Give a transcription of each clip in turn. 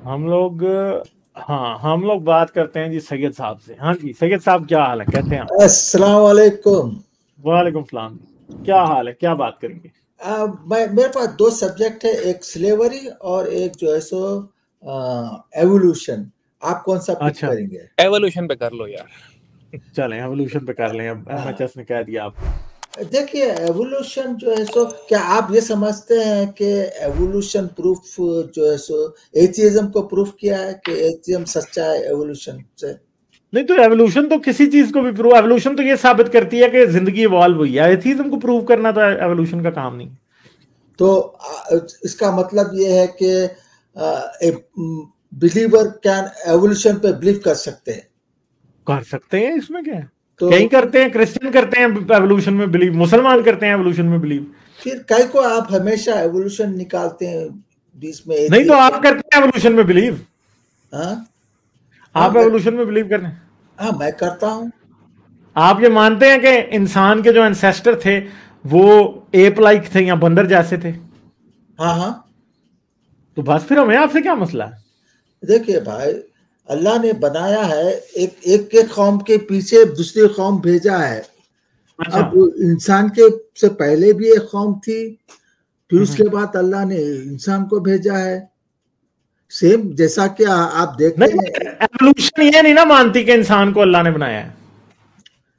हम लोग हाँ हम लोग बात करते हैं जी सैयद साहब से। हाँ जी सैयद साहब, क्या हाल है, कैसे हैं आप? अस्सलाम वालेकुम। वालेकुम सलाम। क्या हाल है, क्या बात करेंगे? मेरे पास दो सब्जेक्ट है, एक स्लेवरी और एक जो है सो एवोल्यूशन। आप कौन सा पिक अच्छा, करेंगे? एवोल्यूशन पे कर लो यार। चलें एवोल्यूशन पे कर लें। अब एमएचएस ने कह दिया आपको। देखिए, एवोल्यूशन जो है सो, क्या आप ये समझते हैं कि एवोल्यूशन प्रूफ जो है सो एथियज्म को प्रूफ किया है कि एथियज्म सच्चा है एवोल्यूशन से? नहीं तो एवोल्यूशन तो किसी चीज को भी प्रूव, एवोल्यूशन तो ये साबित करती है कि जिंदगी इवॉल्व हुई है। एथीज्म को प्रूव करना तो एवोल्यूशन का काम नहीं। तो इसका मतलब ये है कि बिलीवर कैन एवोल्यूशन पे बिलीव कर सकते हैं। कर सकते हैं, इसमें क्या है? तो कई करते हैं, क्रिश्चियन करते हैं एवोल्यूशन में बिलीव, मुसलमान करते हैं एवोल्यूशन में बिलीव। फिर कई को आप हमेशा एवोल्यूशन निकालते हैं बीच में नहीं तो आप करते हैं एवोल्यूशन में बिलीव? हाँ हाँ आप एवोल्यूशन में बिलीव करते हैं? हाँ, मैं करता हूँ। आप ये मानते हैं कि इंसान के जो एंसेस्टर थे वो एप लाइक थे या बंदर जैसे थे? हाँ हाँ, तो बस फिर हमें आपसे क्या मसला है? देखिए भाई, अल्लाह ने बनाया है, एक एक के कौम के पीछे दूसरी कौम भेजा है। अच्छा। अब इंसान के से पहले भी एक कौम थी, फिर उसके बाद अल्लाह ने इंसान को भेजा है। सेम जैसा कि आप देखते नहीं, हैं। एवोल्यूशन ये नहीं ना मानती कि इंसान को अल्लाह ने बनाया है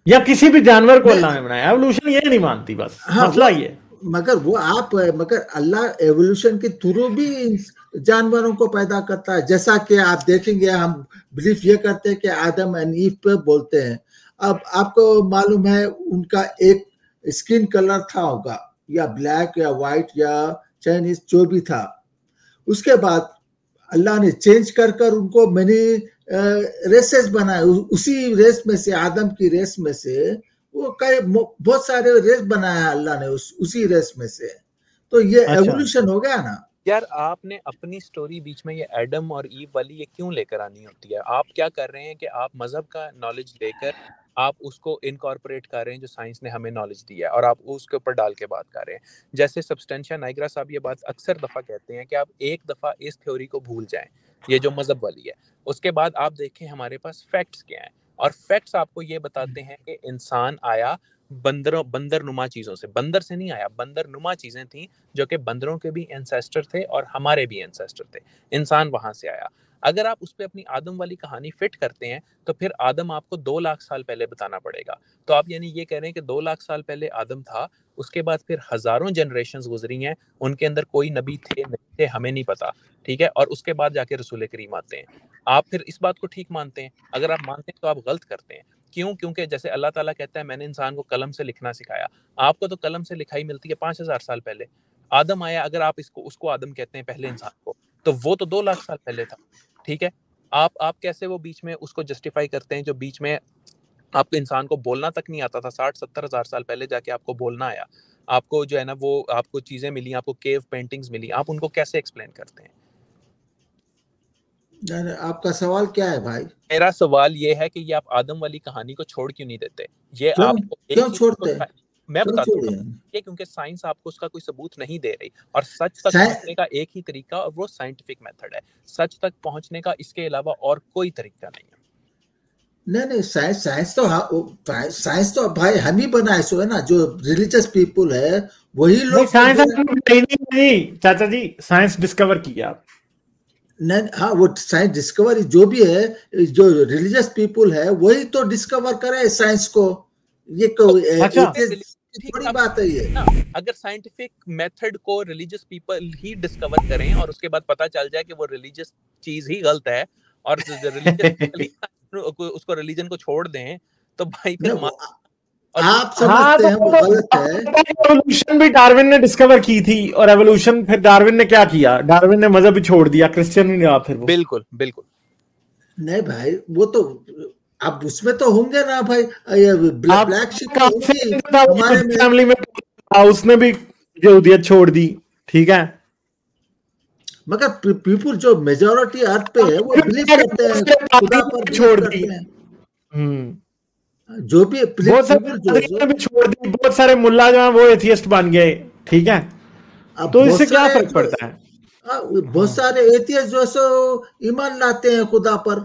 या किसी भी जानवर को अल्लाह ने बनाया। एवोल्यूशन ये नहीं मानती, बस हाँ मसला ये। मगर अल्लाह एवोल्यूशन के थ्रू भी जानवरों को पैदा करता है। जैसा कि आप देखेंगे, हम बिलीफ ये करते हैं कि आदम एंड ईव पे बोलते हैं। अब आपको मालूम है, उनका एक स्किन कलर था होगा, या ब्लैक या वाइट या चाइनीज जो भी था। उसके बाद अल्लाह ने चेंज कर कर उनको मैंने रेसेस बनाए। उसी रेस में से, आदम की रेस में से वो कई बहुत सारे रेस बनाया अल्लाह ने उसी रेस में से। तो ये अच्छा, एवोल्यूशन हो गया ना। यार आपने अपनी स्टोरी बीच में ये एडम और ईव वाली ये क्यों लेकर आनी होती है? आप क्या कर रहे हैं कि आप मजहब का नॉलेज लेकर आप उसको इनकॉर्पोरेट कर रहे हैं जो साइंस ने हमें नॉलेज दिया है, और आप उसके ऊपर डाल के बात कर रहे हैं। जैसे सब्सटेंशिया नाइग्रा साहब ये बात अक्सर दफा कहते हैं कि आप एक दफा इस थ्योरी को भूल जाएं, ये जो मजहब वाली है, उसके बाद आप देखें हमारे पास फैक्ट्स क्या हैं। और फैक्ट्स आपको ये बताते हैं कि इंसान आया बंदर नुमा चीजों से। बंदर से नहीं आया, बंदर नुमा चीजें थी जो कि बंदरों के भी एंसेस्टर थे और हमारे भी एंसेस्टर थे। इंसान वहां से आया। अगर आप उस पर अपनी आदम वाली कहानी फिट करते हैं तो फिर आदम आपको 2 लाख साल पहले बताना पड़ेगा। तो आप यानी ये कह रहे हैं कि 2 लाख साल पहले आदम था, उसके बाद फिर हजारों जनरेशंस गुजरी हैं, उनके अंदर कोई नबी थे नहीं थे हमें नहीं पता, ठीक है, और उसके बाद जाके रसूल करीम आते हैं। आप फिर इस बात को ठीक मानते हैं? अगर आप मानते हैं तो आप गलत करते हैं। क्यों? क्योंकि जैसे अल्लाह ताला कहता है मैंने इंसान को कलम से लिखना सिखाया, आपको तो कलम से लिखाई मिलती है 5,000 साल पहले। आदम आया, अगर आप इसको उसको आदम कहते हैं पहले इंसान को, तो वो तो 2 लाख साल पहले था, ठीक है। आप कैसे वो बीच में उसको जस्टिफाई करते हैं जो बीच में आपको इंसान को बोलना तक नहीं आता था, 60-70 हज़ार साल पहले जाके आपको बोलना आया, आपको जो है ना वो आपको चीजें मिली, आपको केव पेंटिंग्स मिली, आप उनको कैसे एक्सप्लेन करते हैं? आपका सवाल क्या है भाई? मेरा सवाल ये है कि ये आप आदम वाली कहानी को छोड़ क्यों नहीं देते? ये क्यों आपको एक क्यों ही छोड़ते हैं? मैं क्यों बताता छोड़े? हूँ, ये क्योंकि साइंस आपको उसका कोई सबूत नहीं दे रही, और सच तक साइ- पहुंचने का एक ही तरीका और वो साइंटिफिक मेथड है। सच तक पहुंचने का इसके अलावा और कोई तरीका नहीं है। नहीं नहीं, साइंस साइंस तो भाई हम ही बनाए सो है ना। जो रिलीजियस पीपुल है वही नहीं लोग साइंस जो नहीं चाचा जी, साइंस डिस्कवर किया आप। नहीं, हाँ, वो साइंस डिस्कवरी जो भी है, जो रिलीजियस पीपुल है वही तो डिस्कवर करे साइंस को। ये तो कोई अच्छा, ठीक, थोड़ी अब बात है ये। ना, अगर साइंटिफिक मेथड को रिलीजियस पीपल ही डिस्कवर करें और उसके बाद पता चल जाए कि वो रिलीजियस चीज ही गलत है, और रिलीजियस पीपल ही उसको रिलीजन को छोड़ दें, तो भाई फिर नहीं, वो और फिर आप हाँ समझते तो हैं वो गलत है। एवोल्यूशन भी डार्विन ने डिस्कवर की थी, और एवोल्यूशन फिर डार्विन ने क्या किया? डार्विन ने मजहब ही छोड़ दिया, क्रिश्चियन ही रहा फिर वो। बिल्कुल बिल्कुल। नहीं भाई, वो तो अब उसमें तो होंगे ना भाई, ये आप ब्लैक शिप तो होंगी हमारे में। फैमिली में था, उसने भी यहूदियत छोड़ दी, ठीक है। मगर पीपुल जो मेजोरिटी अर्थ पे है वो बिलीव करते हैं, खुदा पर बिलीव छोड़ दी। करते हैं। हम्म। जो भी बहुत सारे पीपुल जो है पादरियों ने भी छोड़ दी, बहुत सारे मुल्ला जो हैं वो एथियस्ट बन गए, ठीक है। अब तो बहुत इससे क्या सारे फर्क जो पड़ता है? बहुत सारे एथियस्ट जो है सो ईमान लाते हैं खुदा पर,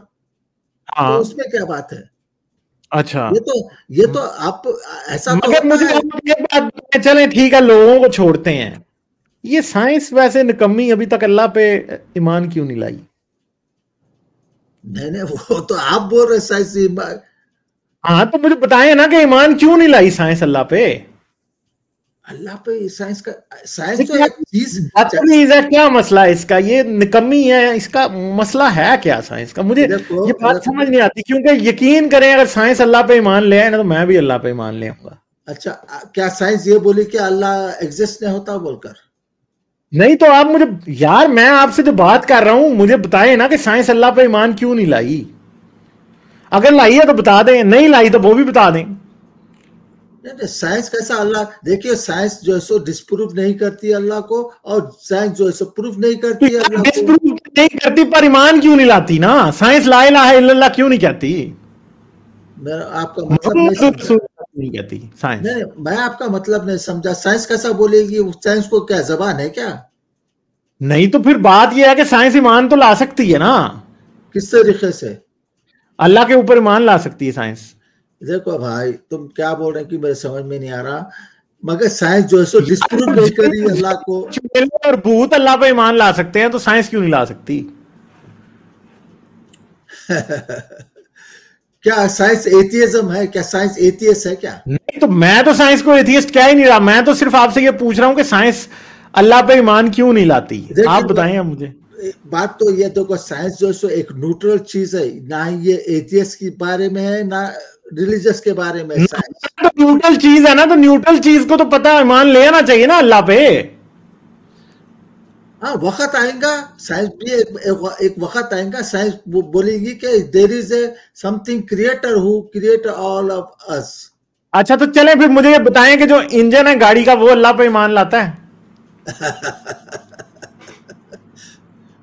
तो उसमें क्या बात है? अच्छा, ये तो आप ऐसा तो मगर मुझे एक बात, चलें ठीक है, लोगों को छोड़ते हैं, ये साइंस वैसे निकम्मी अभी तक अल्लाह पे ईमान क्यों नहीं लाई? नहीं, वो तो आप बोल रहे साइंस ईमान। हाँ, तो मुझे बताएं ना कि ईमान क्यों नहीं लाई साइंस अल्लाह पे? अल्लाह पे साइंस तो एक चीज है, क्या मसला है इसका? ये निकम्मी है, इसका मसला है क्या साइंस का? मुझे ये बात समझ नहीं आती, क्योंकि यकीन करें अगर साइंस अल्लाह पे ईमान ले आए ना, तो मैं भी अल्लाह पे ईमान ले आऊंगा। अच्छा, क्या साइंस ये बोली कि अल्लाह एग्जिस्ट नहीं होता बोलकर? नहीं, तो आप मुझे, यार मैं आपसे जो बात कर रहा हूं, मुझे बताएं ना कि साइंस अल्लाह पे ईमान क्यों नहीं लाई? अगर लाई है तो बता दें, नहीं लाई तो वो भी बता दें। नहीं, साइंस कैसा? अल्लाह देखिए, साइंस जो है सो डिस्प्रूव नहीं करती अल्लाह को, और साइंस जो है सो प्रूव नहीं करती है अल्लाह को। डिस्प्रूव नहीं करती, पर ईमान क्यों नहीं लाती ना? साइंस ला इलाहा इल्लल्लाह क्यों नहीं कहती? मैं आपका मतलब नहीं कहती साइंस। नहीं, मैं आपका मतलब नहीं समझा। साइंस कैसा बोलेगी? साइंस को क्या जबान है क्या? नहीं, तो फिर बात यह है कि साइंस ईमान तो ला सकती है ना। किस तरीके से? अल्लाह के ऊपर ईमान ला सकती है साइंस। देखो भाई, तुम क्या बोल रहे हैं कि मेरे समझ में नहीं आ रहा, मगर साइंस जो है सो डिस्प्रूव नहीं करी अल्लाह को। और भूत अल्लाह पे ईमान ला सकते हैं, तो साइंस क्यों नहीं ला सकती? क्या साइंस एथियज्म है? क्या साइंस एथियस्ट है क्या? नहीं, तो मैं तो साइंस को एथियस्ट कह ही नहीं रहा, मैं तो सिर्फ आपसे ये पूछ रहा हूं कि साइंस अल्लाह पे ईमान क्यों नहीं लाती? आप बताएं मुझे। बात तो ये देखो, साइंस जो है एक न्यूट्रल चीज है, ना ये एथियस्ट के बारे में है ना रिलीजियस के बारे में। साइंस तो न्यूट्रल चीज है ना, तो न्यूट्रल चीज को तो पता ईमान ले आना चाहिए ना अल्लाह पे। हाँ, वक्त आएगा, साइंस भी एक वक्त आएगा, साइंस बोलेगी कि there is a something creator who create all of us. अच्छा, तो चलें फिर मुझे ये बताएं कि जो इंजन है गाड़ी का, वो अल्लाह पे ईमान लाता है?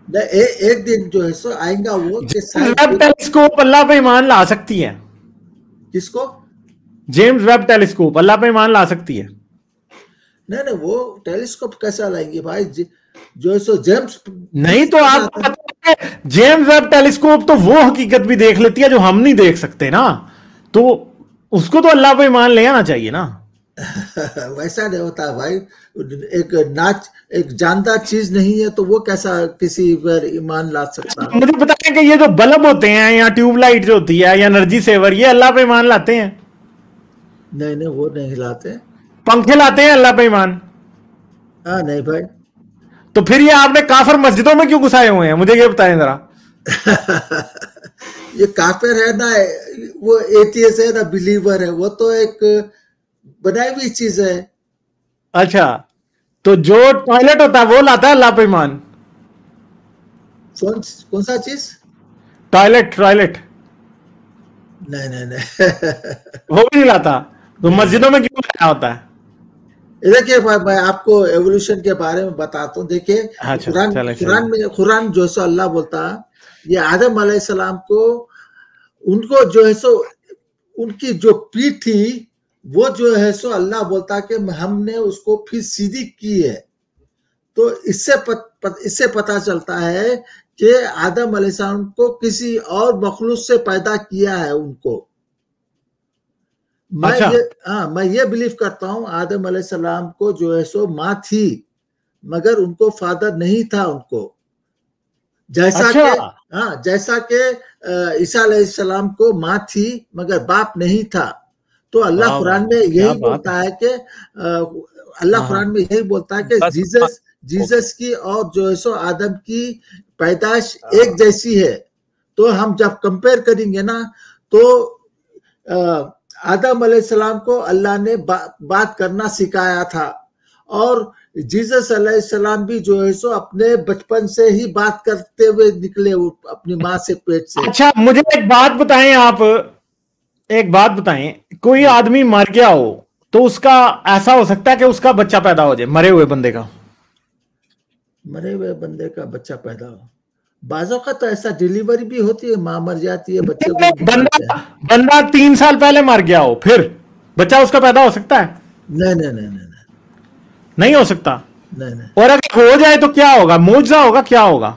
एक दिन जो है सो आएगा वो कि वेब टेलीस्कोप अल्लाह पे ईमान ला सकती है। किसको? जेम्स वेब टेलीस्कोप अल्लाह पे ईमान ला सकती है? नहीं, वो टेलीस्कोप कैसा लाएंगे भाई? जो है सो जेम्स नहीं, तो आपको पता है जेम्स वेब टेलीस्कोप तो वो हकीकत भी देख लेती है जो हम नहीं देख सकते ना, तो उसको तो अल्लाह पे ईमान ले आना चाहिए ना। वैसा नहीं होता भाई, एक जानदार चीज नहीं है तो वो कैसा किसी पर ईमान ला सकता? मुझे पता है कि ये जो बल्ब होते हैं या ट्यूबलाइट जो होती है या एनर्जी सेवर, ये अल्लाह पे ईमान लाते हैं? नहीं, वो नहीं लाते। पंखे लाते हैं अल्लाह पे ईमान? हाँ, नहीं भाई। तो फिर ये आपने काफिर मस्जिदों में क्यों घुसाए हुए हैं, मुझे ये बताएं जरा। ये काफिर है ना, वो एथियस्ट है ना बिलीवर है, वो तो एक बनाई हुई चीज है। अच्छा, तो जो टॉयलेट होता है वो लाता है अल्लाह पे ईमान? कौन सा चीज? टॉयलेट। नहीं वो भी नहीं लाता, तो मस्जिदों में क्यों लाया होता है? देखिए, मैं आपको एवोल्यूशन के बारे में बताता हूँ। देखिए, कुरान जो है अल्लाह बोलता है, ये आदम अलैहिस्सलाम को, उनको जो है सो उनकी जो पीठ थी, वो जो है सो अल्लाह बोलता है कि हमने उसको फिर सीधी की है। तो इससे पता चलता है कि आदम अलैहिस्सलाम को किसी और मखलूक से पैदा किया है उनको। मैं ये बिलीव करता हूँ, आदम अलैहिस्सलाम को जो है सो माँ थी, मगर उनको फादर नहीं था उनको। जैसा कि ईसा अलैहिस्सलाम को माँ थी मगर बाप नहीं था। तो अल्लाह कुरान में यही बोलता है कि जीसस की और जो है सो आदम की पैदाइश एक जैसी है। तो हम जब कंपेयर करेंगे ना, तो आदम अलैहिस्सलाम को अल्लाह ने बात करना सिखाया था, और जीसस अलैहिस्सलाम भी जो है सो अपने बचपन से ही बात करते हुए निकले अपनी माँ से, पेट से। अच्छा, मुझे एक बात बताएं, आप एक बात बताएं, कोई आदमी मर गया हो तो उसका ऐसा हो सकता है कि उसका बच्चा पैदा हो जाए, मरे हुए बंदे का बच्चा पैदा हो? बाजों का तो ऐसा डिलीवरी भी होती है, माँ मर जाती है, बच्चे को बंदा 3 साल पहले मर गया हो, फिर बच्चा उसका पैदा हो सकता है? नहीं नहीं हो सकता। नहीं। और अगर हो जाए तो क्या होगा? मौजा होगा, क्या होगा?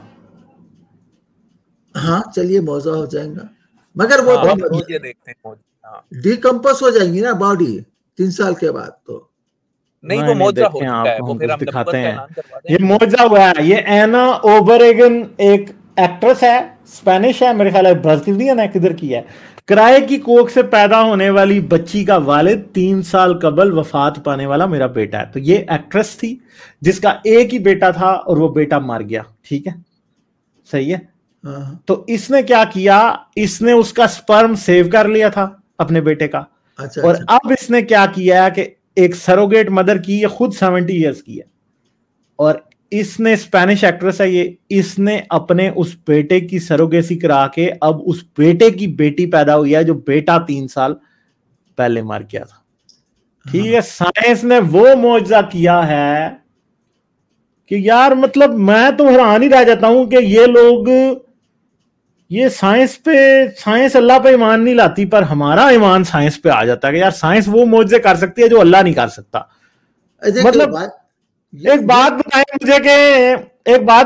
हाँ चलिए मौजा हो जाएगा, मगर वो ये देखते हैं डिकम्पोज हो जाएंगी ना बॉडी 3 साल के बाद। तो नहीं वो मौजा हो चुका है, वो फिर हम दिखाते हैं। हैं। ये मौजा हुआ है। ये एना ओबरेगन एक एक्ट्रेस है, स्पेनिश है, मेरे ख्याल है ब्राजीलियन है, किधर की है। किराए की कोख से पैदा होने वाली बच्ची का वालिद 3 साल कबल वफात पाने वाला मेरा बेटा है। तो ये एक्ट्रेस थी जिसका एक ही बेटा था और वो बेटा मर गया, ठीक है, सही है। तो इसने क्या किया, इसने उसका स्पर्म सेव कर लिया था अपने बेटे का। अच्छा, और अब इसने क्या किया कि एक सरोगेट मदर की, ये खुद 70 ईयर्स की है और इसने, स्पेनिश एक्ट्रेस है ये, इसने अपने उस बेटे की सरोगेसी करा के अब उस बेटे की बेटी पैदा हुई है, जो बेटा 3 साल पहले मर गया था, ठीक है। साइंस ने वो मौजज़ा किया है कि यार मतलब मैं तो हैरान ही रह जाता हूं कि ये लोग, ये साइंस अल्लाह पे ईमान नहीं लाती, पर हमारा ईमान साइंस पे आ जाता है कि यार साइंस वो मौजज़े कर सकती है जो अल्लाह नहीं कर सकता। मतलब एक बात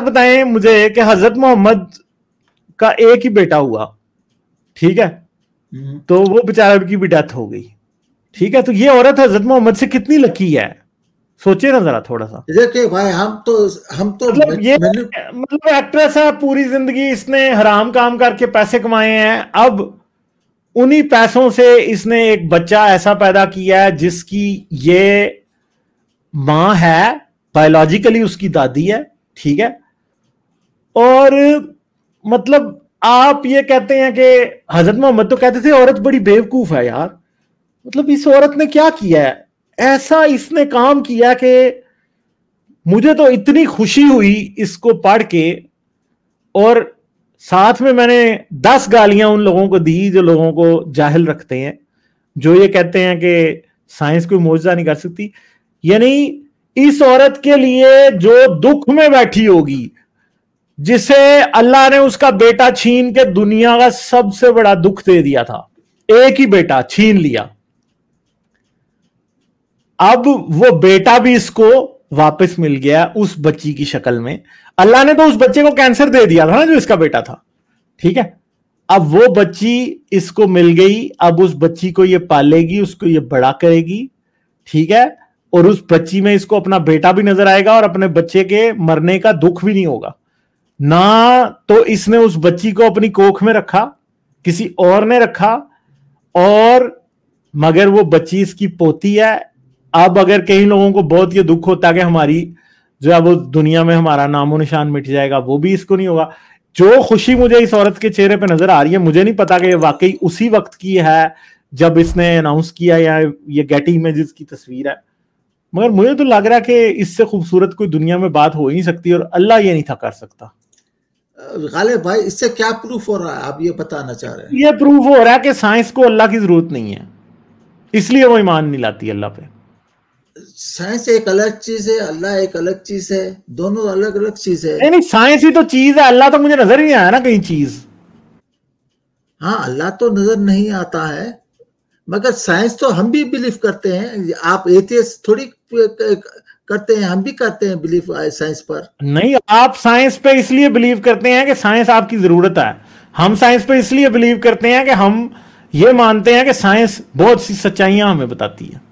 बताएं मुझे कि हजरत मोहम्मद का एक ही बेटा हुआ, ठीक है, तो वो बेचारे की भी डेथ हो गई, ठीक है। तो ये औरत हजरत मोहम्मद से कितनी लकी है, सोचिए ना जरा थोड़ा सा। देखिए भाई हम तो मतलब एक्ट्रेस है, पूरी जिंदगी इसने हराम काम करके पैसे कमाए हैं, अब उन्हीं पैसों से इसने एक बच्चा ऐसा पैदा किया है जिसकी ये मां है, बायोलॉजिकली उसकी दादी है, ठीक है। और मतलब आप ये कहते हैं कि हजरत मोहम्मद तो कहते थे औरत बड़ी बेवकूफ है यार, मतलब इस औरत ने क्या किया है, ऐसा इसने काम किया कि मुझे तो इतनी खुशी हुई इसको पढ़ के, और साथ में मैंने 10 गालियां उन लोगों को दी जो लोगों को जाहिल रखते हैं, जो ये कहते हैं कि साइंस कोई मौजज़ा नहीं कर सकती। यानी इस औरत के लिए जो दुख में बैठी होगी, जिसे अल्लाह ने उसका बेटा छीन के दुनिया का सबसे बड़ा दुख दे दिया था, एक ही बेटा छीन लिया, अब वो बेटा भी इसको वापस मिल गया उस बच्ची की शक्ल में। अल्लाह ने तो उस बच्चे को कैंसर दे दिया था ना, जो इसका बेटा था, ठीक है। अब वो बच्ची इसको मिल गई, अब उस बच्ची को ये पालेगी, उसको ये बड़ा करेगी, ठीक है। और उस बच्ची में इसको अपना बेटा भी नजर आएगा और अपने बच्चे के मरने का दुख भी नहीं होगा ना। तो इसने उस बच्ची को अपनी कोख में रखा, किसी और ने रखा, और मगर वो बच्ची इसकी पोती है। अब अगर कई लोगों को बहुत ये दुख होता है कि हमारी जो है वो दुनिया में हमारा नामो निशान मिट जाएगा, वो भी इसको नहीं होगा। जो खुशी मुझे इस औरत के चेहरे पे नजर आ रही है, मुझे नहीं पता कि ये वाकई उसी वक्त की है जब इसने अनाउंस किया या ये गेटी इमेजेस की तस्वीर है, मगर मुझे तो लग रहा है कि इससे खूबसूरत कोई दुनिया में बात हो ही नहीं सकती, और अल्लाह ये नहीं था कर सकता। गालिब भाई इससे क्या प्रूफ हो रहा है, आप ये बताना चाह रहे हैं? ये प्रूफ हो रहा है कि साइंस को अल्लाह की जरूरत नहीं है, इसलिए वो ईमान नहीं लाती अल्लाह पे। साइंस एक अलग चीज है, अल्लाह एक अलग चीज है, दोनों अलग अलग चीज है। नहीं, साइंस ही तो चीज है, अल्लाह तो मुझे नजर ही नहीं आया ना कहीं चीज। हाँ अल्लाह तो नजर नहीं आता है, मगर साइंस तो हम भी बिलीव करते हैं। आप एथियस्ट थोड़ी करते हैं, हम भी करते हैं बिलीव साइंस पर। नहीं, आप साइंस पे इसलिए बिलीव करते हैं कि साइंस आपकी जरूरत है, हम साइंस पे इसलिए बिलीव करते हैं कि हम ये मानते हैं कि साइंस बहुत सी सच्चाइयां हमें बताती है।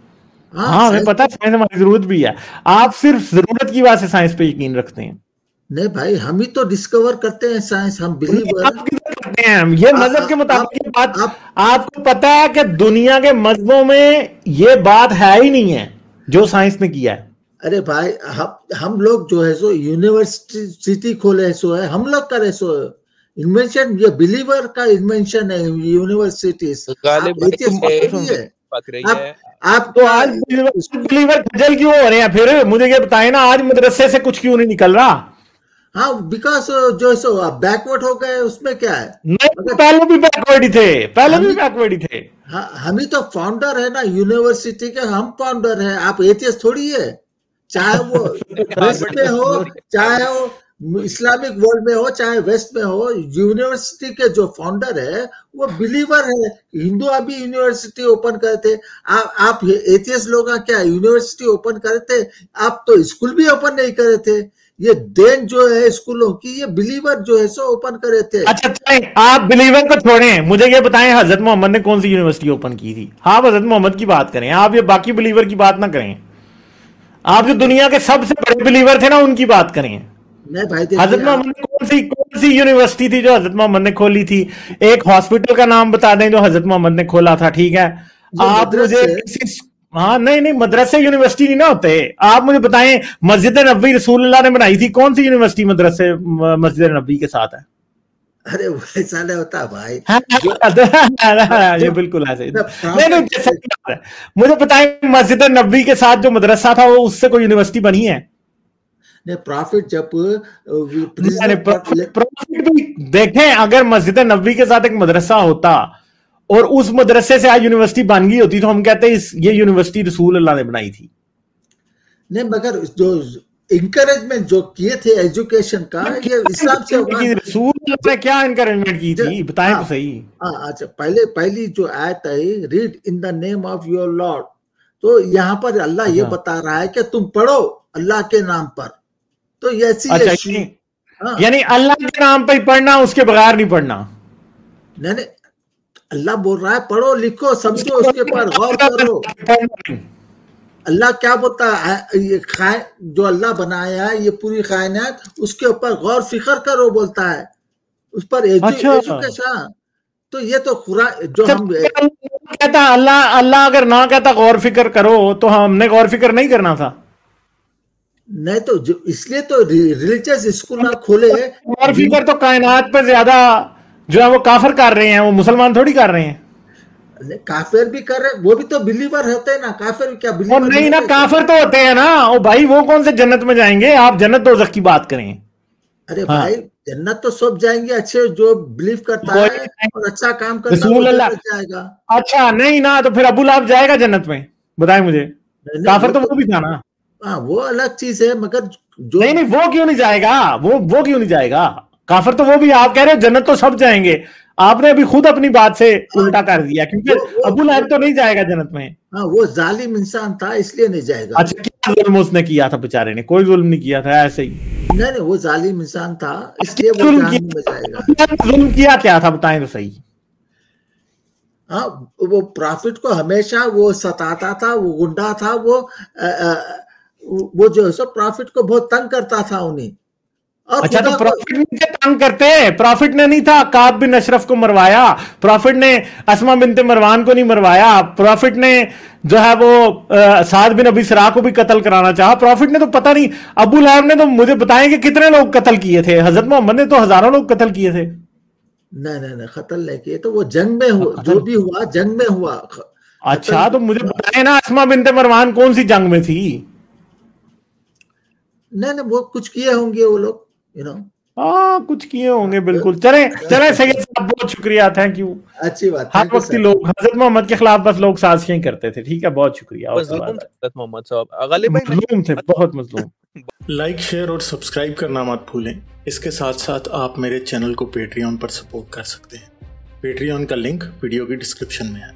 हाँ हमें पता है साइंस हमारी जरूरत भी है, आप सिर्फ जरूरत की वजह से साइंस पे यकीन रखते हैं। नहीं भाई हम ही तो डिस्कवर करते हैं साइंस, हम बिलीव करते हैं। ये मजहब के मुताबिक बात आपको पता है कि दुनिया के मजहबों में ये बात है ही नहीं है जो साइंस ने किया है। अरे भाई हम लोग जो है सो यूनिवर्सिटी खोले सो है, हम लोग करे सो इन्वेंशन, ये बिलीवर का इन्वेंशन है यूनिवर्सिटी। आप तो आज बिलीवर खजल क्यों हो रहे हैं फिर, मुझे ये बताएं ना, आज मदरसे से कुछ क्यों नहीं निकल रहा? हाँ बिकॉज जो सो बैकवर्ड हो गए, उसमें क्या है? नहीं, पहले भी बैकवर्ड ही थे, पहले भी बैकवर्ड ही थे। हाँ हम ही तो फाउंडर है ना यूनिवर्सिटी के, हम फाउंडर है, आप एथियस्ट थोड़ी है। चाहे वो में हो चाहे वो इस्लामिक वर्ल्ड में हो चाहे वेस्ट में हो, यूनिवर्सिटी के जो फाउंडर है वो बिलीवर है। हिंदू अभी यूनिवर्सिटी ओपन करे थे, आप एथियस्ट लोग क्या यूनिवर्सिटी ओपन करे थे? आप तो स्कूल भी ओपन नहीं करे थे। ये देन जो है स्कूलों की, ये बिलीवर जो है सो ओपन करे थे। अच्छा आप बिलीवर को छोड़ें, मुझे ये बताएं हजरत मोहम्मद ने कौन सी यूनिवर्सिटी ओपन की थी? आप हजरत मोहम्मद की बात करें, आप ये बाकी बिलीवर की बात ना करें। आप जो दुनिया के सबसे बड़े बिलीवर थे ना उनकी बात करें। हजरत मोहम्मद ने कौन सी यूनिवर्सिटी थी जो हजरत मोहम्मद ने खोली थी? एक हॉस्पिटल का नाम बता दें जो हजरत मोहम्मद ने खोला था, ठीक है? आप मुझे हाँ नहीं मदरसे यूनिवर्सिटी नहीं ना होते। आप मुझे बताएं मस्जिद नबी रसूलुल्लाह ने बनाई थी, कौन सी यूनिवर्सिटी मदरसे मस्जिद नबी के साथ है? अरे वैसा नहीं होता भाई। ये बिल्कुल ऐसे नहीं। मुझे बताएं मस्जिद नबी के साथ जो मदरसा था वो उससे कोई यूनिवर्सिटी बनी है? प्रॉफिट जब प्रॉफिट भी देखें, अगर मस्जिद नबी के साथ एक मदरसा होता और उस मदरसे से आज यूनिवर्सिटी बन गई होती तो हम कहते हैं ये यूनिवर्सिटी रसूल अल्लाह ने बनाई थी। नहीं, मगर जो इंकरेजमेंट जो किए थे एजुकेशन का, ये इस्लाम से रसूल अल्लाह ने क्या इंकरेजमेंट की थी बताएं तो सही। अच्छा, पहली जो आयत है read in the name of your Lord, तो यहाँ पर अल्लाह ये बता रहा है कि तुम पढ़ो अल्लाह के नाम पर। तो ऐसी यानी अल्लाह के नाम पर ही पढ़ना, उसके बगैर नहीं पढ़ना। नहीं, अल्लाह बोल रहा है पढ़ो लिखो समझो, उसके पर गौर करो। अल्लाह क्या बोलता है? ये जो अल्लाह बनाया है ये पूरी कायनात, उसके ऊपर गौर फिक्र करो बोलता है, उस पर एजुकेशन। तो ये तो कुरान जो हम कहता अल्लाह अगर ना कहता गौर फिक्र करो तो हमने गौर फिक्र नहीं करना था। नहीं तो इसलिए तो रिलीजियस स्कूल ना खोले। गौर फिक्र तो कायनात पे ज्यादा जो है वो काफिर कर रहे हैं, वो मुसलमान थोड़ी कर रहे हैं। काफिर भी कर रहे, वो भी तो बिलीवर होते हैं ना। काफिर क्या बिलीवर नहीं ना, काफिर तो होते हैं ना। ओ भाई वो कौन से जन्नत में जाएंगे? आप जन्नत दोज़ख की बात करें। अरे भाई जन्नत तो सब जाएंगे, अच्छे जो बिलीव करता है और अच्छा काम करता है जाएगा। अच्छा नहीं ना, तो फिर अबू लहब जाएगा जन्नत में? बताएं मुझे। काफिर तो वो भी था ना। हाँ वो अलग चीज है, मगर जो नहीं वो क्यों नहीं जाएगा? वो क्यों नहीं जाएगा? काफिर तो वो भी। आप कह रहे हो जन्नत तो सब जाएंगे, आपने अभी खुद अपनी बात से उल्टा कर दिया, क्योंकि अबू लहब तो नहीं जाएगा जन्नत में। हाँ वो जालिम इंसान था इसलिए नहीं जाएगा। अच्छा क्या जुल्म उसने किया था? बेचारे ने कोई जुल्म नहीं किया था, ऐसे ही। नहीं वो जालिम इंसान था इसलिए वो जहन्नम में जाएगा। जुल्म किया क्या था बताएं तो सही। हाँ वो प्रॉफिट को हमेशा वो सताता था, वो गुंडा था, वो जो है प्रॉफिट को बहुत तंग करता था उन्हें। अच्छा तो प्रॉफिट ने तंग करते? प्रॉफिट ने नहीं था काब बिन अशरफ को मरवाया, प्रॉफिट ने अस्मा बिनते मरवान को नहीं मरवाया, प्रॉफिट ने जो है वो साद बिन अबी सरा को भी कत्ल कराना चाहा। प्रॉफिट ने तो पता नहीं, अबू लहब ने तो मुझे बताएं कि कितने लोग कत्ल किए थे? हजरत मोहम्मद ने तो हजारों लोग कत्ल किए थे। नहीं कत्ल नहीं किए, तो वो जंग में हुआ, जो भी हुआ जंग में हुआ। अच्छा तो मुझे बताएं ना अस्मा बिनते मरवान कौन सी जंग में थी? नहीं वो कुछ किए होंगे वो लोग, हाँ कुछ किए होंगे बिल्कुल। चले सैयद साहब बहुत शुक्रिया, थैंक यू। अच्छी बात। हर वक्त लोग हजरत मोहम्मद के खिलाफ बस लोग साजिशें करते थे। ठीक है, बहुत शुक्रिया। मोहम्मद साहब मजलूम थे, बहुत मजलूम। लाइक शेयर और सब्सक्राइब करना मत भूलें। इसके साथ साथ आप मेरे चैनल को पेट्रियन पर सपोर्ट कर सकते हैं। पेट्रियन का लिंक वीडियो की डिस्क्रिप्शन में है।